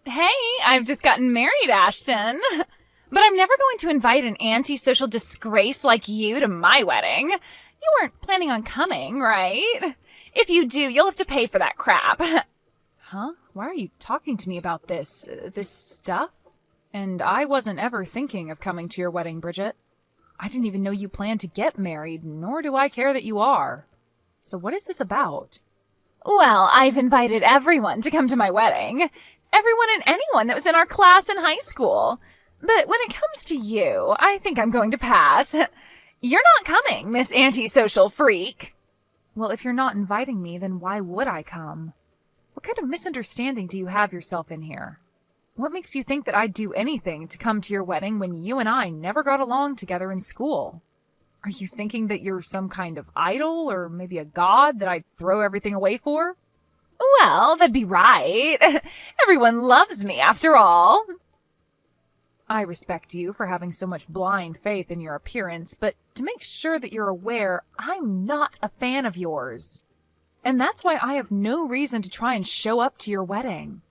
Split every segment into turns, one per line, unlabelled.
Hey, I've just gotten married, Ashton. But I'm never going to invite an antisocial disgrace like you to my wedding. You weren't planning on coming, right? If you do, you'll have to pay for that crap. Huh? Why are you talking to me about this stuff? And I wasn't ever thinking of coming to your wedding, Bridget. I didn't even know you planned to get married, nor do I care that you are. So what is this about? Well, I've invited everyone to come to my wedding. Everyone and anyone that was in our class in high school. But when it comes to you, I think I'm going to pass. You're not coming, Miss Antisocial Freak. Well, if you're not inviting me, then why would I come? What kind of misunderstanding do you have yourself in here? What makes you think that I'd do anything to come to your wedding when you and I never got along together in school? Are you thinking that you're some kind of idol or maybe a god that I'd throw everything away for? Well, that'd be right. Everyone loves me after all. I respect you for having so much blind faith in your appearance, but to make sure that you're aware, I'm not a fan of yours. And that's why I have no reason to try and show up to your wedding.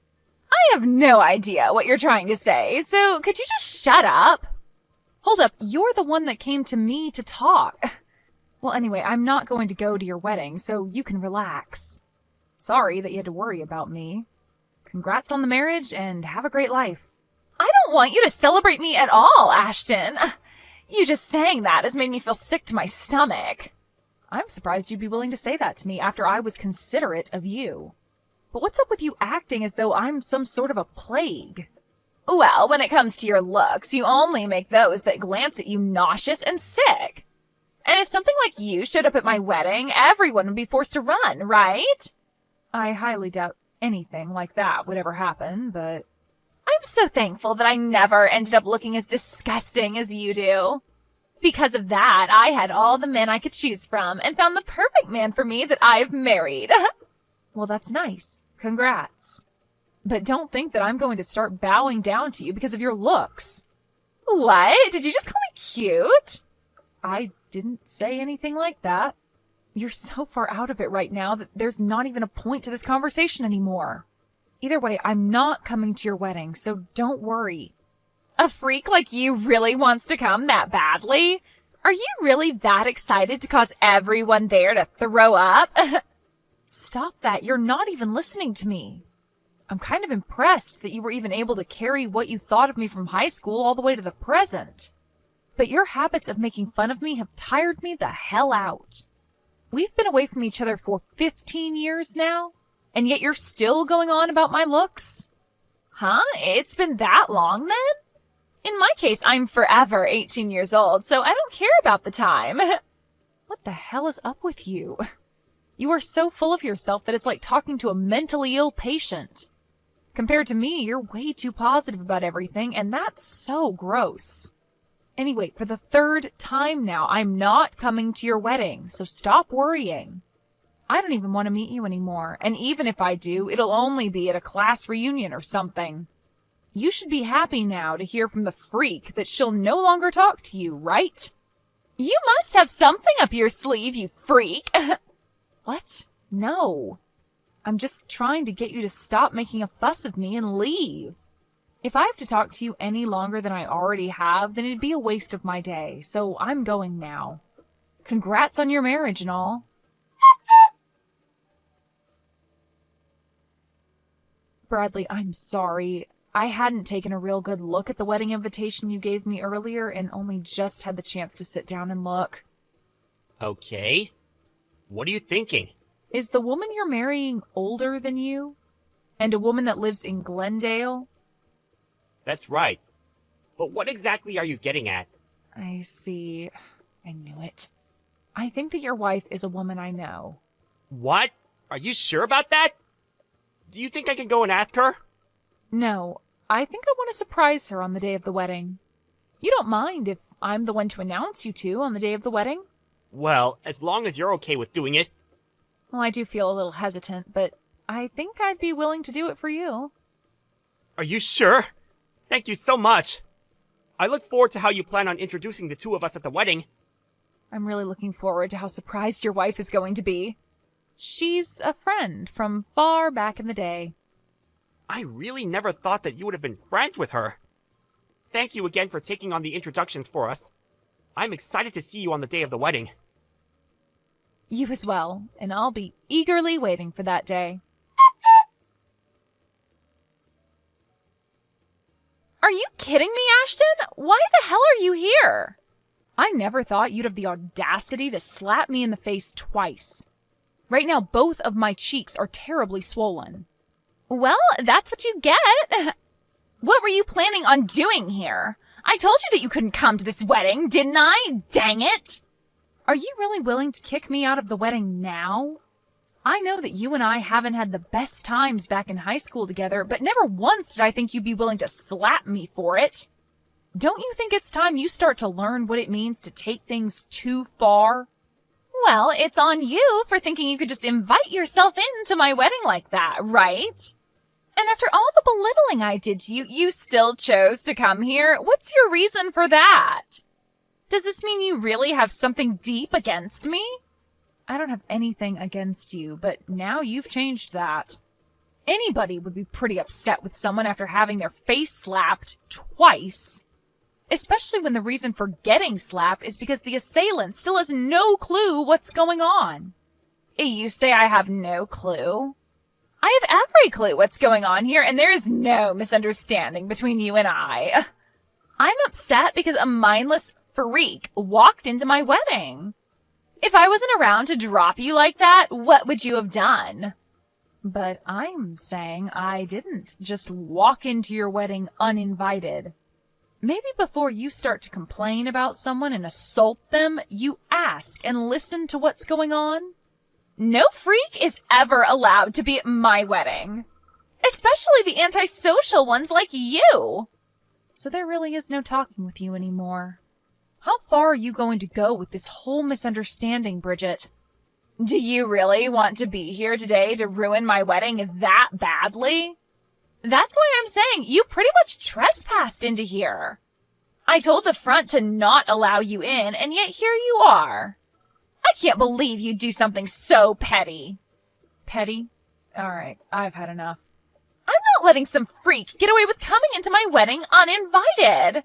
I have no idea what you're trying to say, so could you just shut up? Hold up, you're the one that came to me to talk. Well, anyway, I'm not going to go to your wedding, so you can relax. Sorry that you had to worry about me. Congrats on the marriage, and have a great life. I don't want you to celebrate me at all, Ashton. You just saying that has made me feel sick to my stomach. I'm surprised you'd be willing to say that to me after I was considerate of you. But what's up with you acting as though I'm some sort of a plague? Well, when it comes to your looks, you only make those that glance at you nauseous and sick. And if something like you showed up at my wedding, everyone would be forced to run, right? I highly doubt anything like that would ever happen, but I'm so thankful that I never ended up looking as disgusting as you do. Because of that, I had all the men I could choose from and found the perfect man for me that I've married. Well, that's nice. Congrats. But don't think that I'm going to start bowing down to you because of your looks. What? Did you just call me cute? I didn't say anything like that. You're so far out of it right now that there's not even a point to this conversation anymore. Either way, I'm not coming to your wedding, so don't worry. A freak like you really wants to come that badly? Are you really that excited to cause everyone there to throw up? Stop that. You're not even listening to me. I'm kind of impressed that you were even able to carry what you thought of me from high school all the way to the present. But your habits of making fun of me have tired me the hell out. We've been away from each other for 15 years now, and yet you're still going on about my looks? Huh? It's been that long then? In my case, I'm forever 18 years old, so I don't care about the time. What the hell is up with you? You are so full of yourself that it's like talking to a mentally ill patient. Compared to me, you're way too positive about everything, and that's so gross. Anyway, for the third time now, I'm not coming to your wedding, so stop worrying. I don't even want to meet you anymore, and even if I do, it'll only be at a class reunion or something. You should be happy now to hear from the freak that she'll no longer talk to you, right? You must have something up your sleeve, you freak. What? No. I'm just trying to get you to stop making a fuss of me and leave. If I have to talk to you any longer than I already have, then it'd be a waste of my day, so I'm going now. Congrats on your marriage and all. Bradley, I'm sorry. I hadn't taken a real good look at the wedding invitation you gave me earlier and only just had the chance to sit down and look.
Okay. What are you thinking?
Is the woman you're marrying older than you? And a woman that lives in Glendale?
That's right. But what exactly are you getting at?
I see. I knew it. I think that your wife is a woman I know.
What? Are you sure about that? Do you think I can go and ask her?
No, I think I want to surprise her on the day of the wedding. You don't mind if I'm the one to announce you two on the day of the wedding?
Well, as long as you're okay with doing it.
Well, I do feel a little hesitant, but I think I'd be willing to do it for you.
Are you sure? Thank you so much. I look forward to how you plan on introducing the two of us at the wedding.
I'm really looking forward to how surprised your wife is going to be. She's a friend from far back in the day.
I really never thought that you would have been friends with her. Thank you again for taking on the introductions for us. I'm excited to see you on the day of the wedding.
You as well, and I'll be eagerly waiting for that day. Are you kidding me, Ashton? Why the hell are you here? I never thought you'd have the audacity to slap me in the face twice. Right now, both of my cheeks are terribly swollen. Well, that's what you get. What were you planning on doing here? I told you that you couldn't come to this wedding, didn't I? Dang it! Are you really willing to kick me out of the wedding now? I know that you and I haven't had the best times back in high school together, but never once did I think you'd be willing to slap me for it. Don't you think it's time you start to learn what it means to take things too far? Well, it's on you for thinking you could just invite yourself into my wedding like that, right? And after all the belittling I did to you, you still chose to come here? What's your reason for that? Does this mean you really have something deep against me? I don't have anything against you, but now you've changed that. Anybody would be pretty upset with someone after having their face slapped twice. Especially when the reason for getting slapped is because the assailant still has no clue what's going on. You say I have no clue? I have every clue what's going on here, and there is no misunderstanding between you and I. I'm upset because a mindless freak walked into my wedding. If I wasn't around to drop you like that, what would you have done? But I'm saying I didn't just walk into your wedding uninvited. Maybe before you start to complain about someone and assault them, you ask and listen to what's going on. No freak is ever allowed to be at my wedding. Especially the antisocial ones like you. So there really is no talking with you anymore. How far are you going to go with this whole misunderstanding, Bridget? Do you really want to be here today to ruin my wedding that badly? That's why I'm saying you pretty much trespassed into here. I told the front to not allow you in, and yet here you are. I can't believe you'd do something so petty. Petty? All right, I've had enough. I'm not letting some freak get away with coming into my wedding uninvited.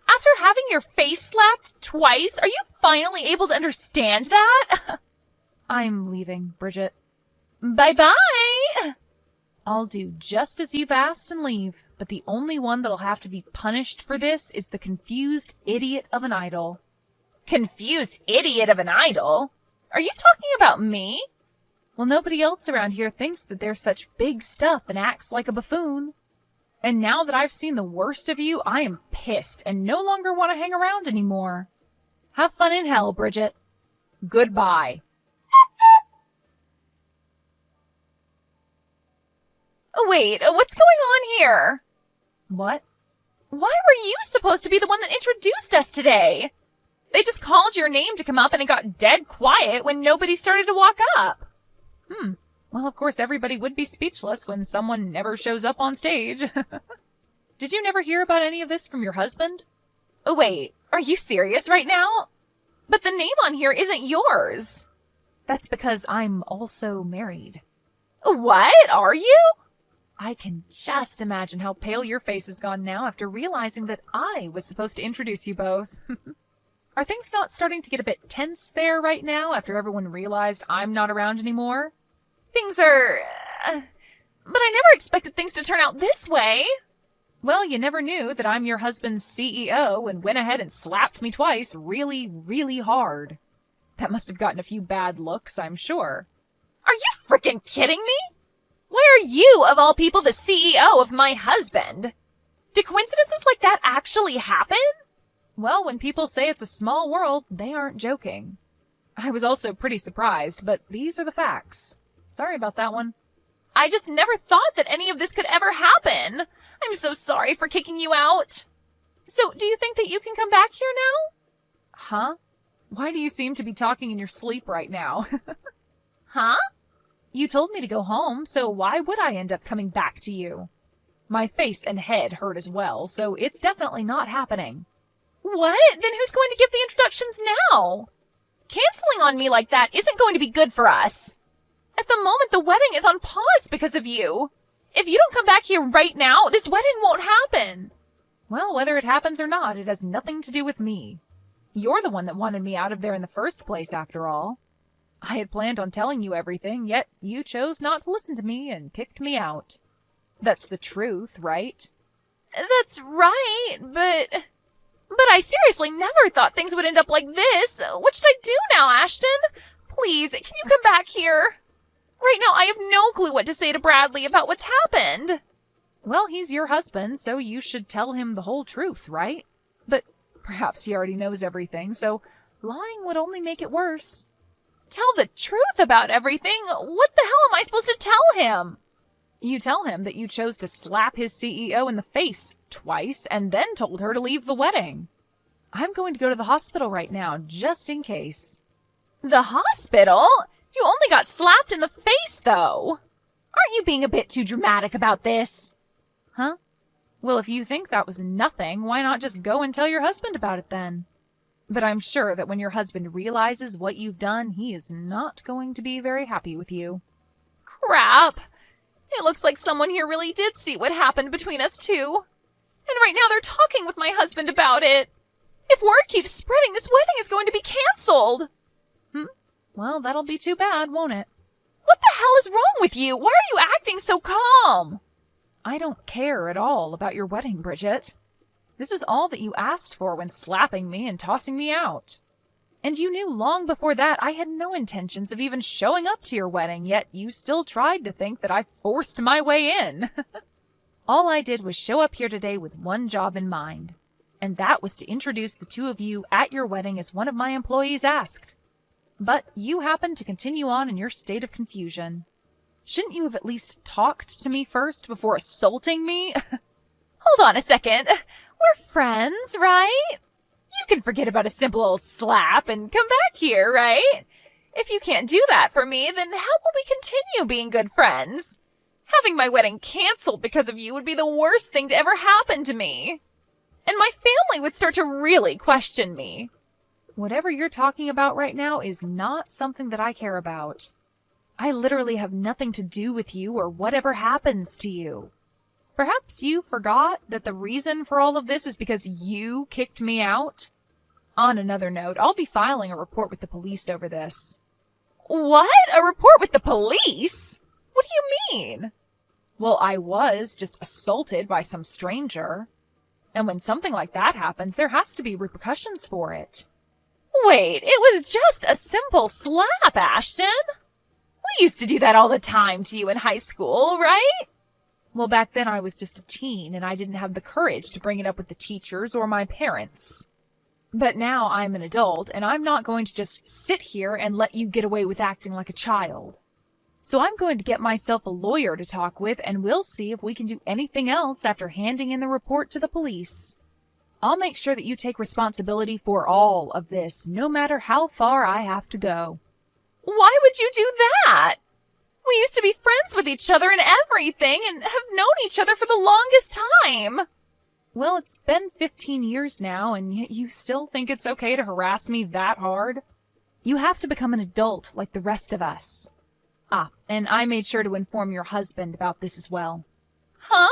After having your face slapped twice, are you finally able to understand that? I'm leaving, Bridget. Bye-bye! I'll do just as you've asked and leave, but the only one that'll have to be punished for this is the confused idiot of an idol. Confused idiot of an idol? Are you talking about me? Well, nobody else around here thinks that they're such big stuff and acts like a buffoon. And now that I've seen the worst of you, I am pissed and no longer want to hang around anymore. Have fun in hell, Bridget. Goodbye. Wait, what's going on here? What? Why were you supposed to be the one that introduced us today? They just called your name to come up and it got dead quiet when nobody started to walk up. Well, of course, everybody would be speechless when someone never shows up on stage. Did you never hear about any of this from your husband? Oh, wait, are you serious right now? But the name on here isn't yours. That's because I'm also married. What? Are you? I can just imagine how pale your face has gone now after realizing that I was supposed to introduce you both. Are things not starting to get a bit tense there right now after everyone realized I'm not around anymore? Things are... but I never expected things to turn out this way. Well, you never knew that I'm your husband's CEO and went ahead and slapped me twice really, really hard. That must have gotten a few bad looks, I'm sure. Are you frickin' kidding me? Why are you, of all people, the CEO of my husband? Do coincidences like that actually happen? Well, when people say it's a small world, they aren't joking. I was also pretty surprised, but these are the facts. Sorry about that one. I just never thought that any of this could ever happen. I'm so sorry for kicking you out. So, do you think that you can come back here now? Huh? Why do you seem to be talking in your sleep right now? Huh? You told me to go home, so why would I end up coming back to you? My face and head hurt as well, so it's definitely not happening. What? Then who's going to give the introductions now? Canceling on me like that isn't going to be good for us. At the moment, the wedding is on pause because of you. If you don't come back here right now, this wedding won't happen. Well, whether it happens or not, it has nothing to do with me. You're the one that wanted me out of there in the first place, after all. I had planned on telling you everything, yet you chose not to listen to me and kicked me out. That's the truth, right? That's right, but I seriously never thought things would end up like this. What should I do now, Ashton? Please, can you come back here? Right now, I have no clue what to say to Bradley about what's happened. Well, he's your husband, so you should tell him the whole truth, right? But perhaps he already knows everything, so lying would only make it worse. Tell the truth about everything? What the hell am I supposed to tell him? You tell him that you chose to slap his CEO in the face twice and then told her to leave the wedding. I'm going to go to the hospital right now, just in case. The hospital? You only got slapped in the face, though. Aren't you being a bit too dramatic about this? Huh? Well, if you think that was nothing, why not just go and tell your husband about it then? But I'm sure that when your husband realizes what you've done, he is not going to be very happy with you. Crap! It looks like someone here really did see what happened between us two. And right now they're talking with my husband about it. If word keeps spreading, this wedding is going to be canceled. Well, that'll be too bad, won't it? What the hell is wrong with you? Why are you acting so calm? I don't care at all about your wedding, Bridget. This is all that you asked for when slapping me and tossing me out. And you knew long before that I had no intentions of even showing up to your wedding, yet you still tried to think that I forced my way in. All I did was show up here today with one job in mind, and that was to introduce the two of you at your wedding as one of my employees asked. But you happened to continue on in your state of confusion. Shouldn't you have at least talked to me first before assaulting me? Hold on a second. We're friends, right? You can forget about a simple old slap and come back here, right? If you can't do that for me, then how will we continue being good friends? Having my wedding canceled because of you would be the worst thing to ever happen to me. And my family would start to really question me. Whatever you're talking about right now is not something that I care about. I literally have nothing to do with you or whatever happens to you. Perhaps you forgot that the reason for all of this is because you kicked me out? On another note, I'll be filing a report with the police over this. What? A report with the police? What do you mean? Well, I was just assaulted by some stranger. And when something like that happens, there has to be repercussions for it. Wait, it was just a simple slap, Ashton. We used to do that all the time to you in high school, right? Well, back then I was just a teen, and I didn't have the courage to bring it up with the teachers or my parents. But now I'm an adult, and I'm not going to just sit here and let you get away with acting like a child. So I'm going to get myself a lawyer to talk with, and we'll see if we can do anything else after handing in the report to the police. I'll make sure that you take responsibility for all of this, no matter how far I have to go. Why would you do that? We used to be friends with each other and everything, and have known each other for the longest time. Well, it's been 15 years now, and yet you still think it's okay to harass me that hard? You have to become an adult like the rest of us. Ah, and I made sure to inform your husband about this as well. Huh?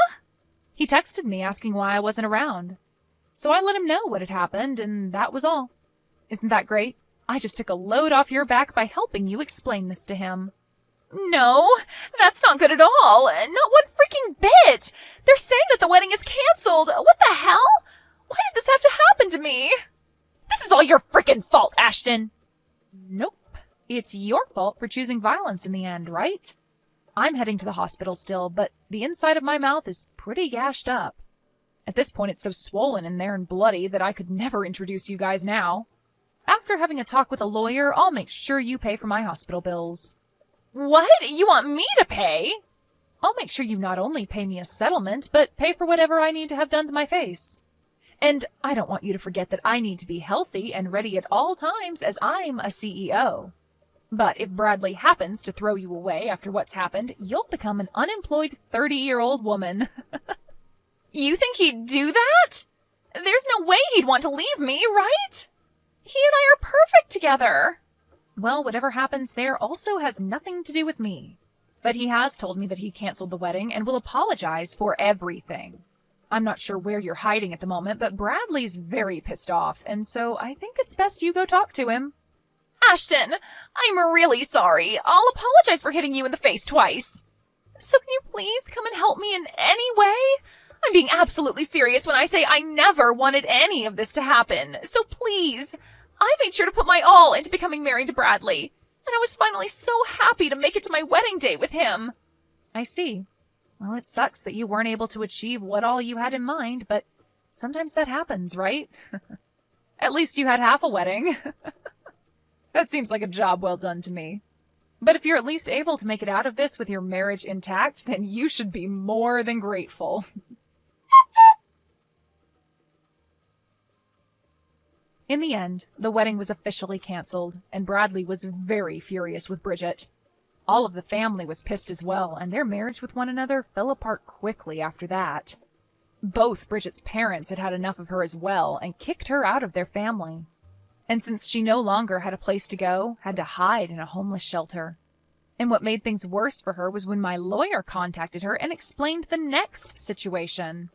He texted me asking why I wasn't around. So I let him know what had happened, and that was all. Isn't that great? I just took a load off your back by helping you explain this to him. No, that's not good at all. Not one freaking bit. They're saying that the wedding is canceled. What the hell? Why did this have to happen to me? This is all your freaking fault, Ashton. Nope. It's your fault for choosing violence in the end, right? I'm heading to the hospital still, but the inside of my mouth is pretty gashed up. At this point, it's so swollen in there and bloody that I could never introduce you guys now. After having a talk with a lawyer, I'll make sure you pay for my hospital bills. What? You want me to pay? I'll make sure you not only pay me a settlement, but pay for whatever I need to have done to my face. And I don't want you to forget that I need to be healthy and ready at all times as I'm a CEO. But if Bradley happens to throw you away after what's happened, you'll become an unemployed 30-year-old woman. You think he'd do that? There's no way he'd want to leave me, right? He and I are perfect together. Well, whatever happens there also has nothing to do with me. But he has told me that he canceled the wedding and will apologize for everything. I'm not sure where you're hiding at the moment, but Bradley's very pissed off, and so I think it's best you go talk to him. Ashton, I'm really sorry. I'll apologize for hitting you in the face twice. So can you please come and help me in any way? I'm being absolutely serious when I say I never wanted any of this to happen. So please, I made sure to put my all into becoming married to Bradley, and I was finally so happy to make it to my wedding day with him. I see. Well, it sucks that you weren't able to achieve what all you had in mind, but sometimes that happens, right? At least you had half a wedding. That seems like a job well done to me. But if you're at least able to make it out of this with your marriage intact, then you should be more than grateful. In the end, the wedding was officially canceled, and Bradley was very furious with Bridget. All of the family was pissed as well, and their marriage with one another fell apart quickly after that. Both Bridget's parents had had enough of her as well and kicked her out of their family. And since she no longer had a place to go, had to hide in a homeless shelter. And what made things worse for her was when my lawyer contacted her and explained the next situation.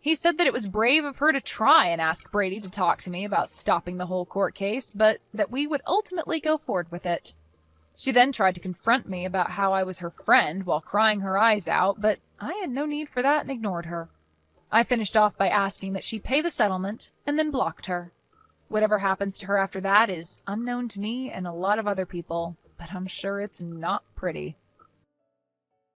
He said that it was brave of her to try and ask Brady to talk to me about stopping the whole court case, but that we would ultimately go forward with it. She then tried to confront me about how I was her friend while crying her eyes out, but I had no need for that and ignored her. I finished off by asking that she pay the settlement and then blocked her. Whatever happens to her after that is unknown to me and a lot of other people, but I'm sure it's not pretty.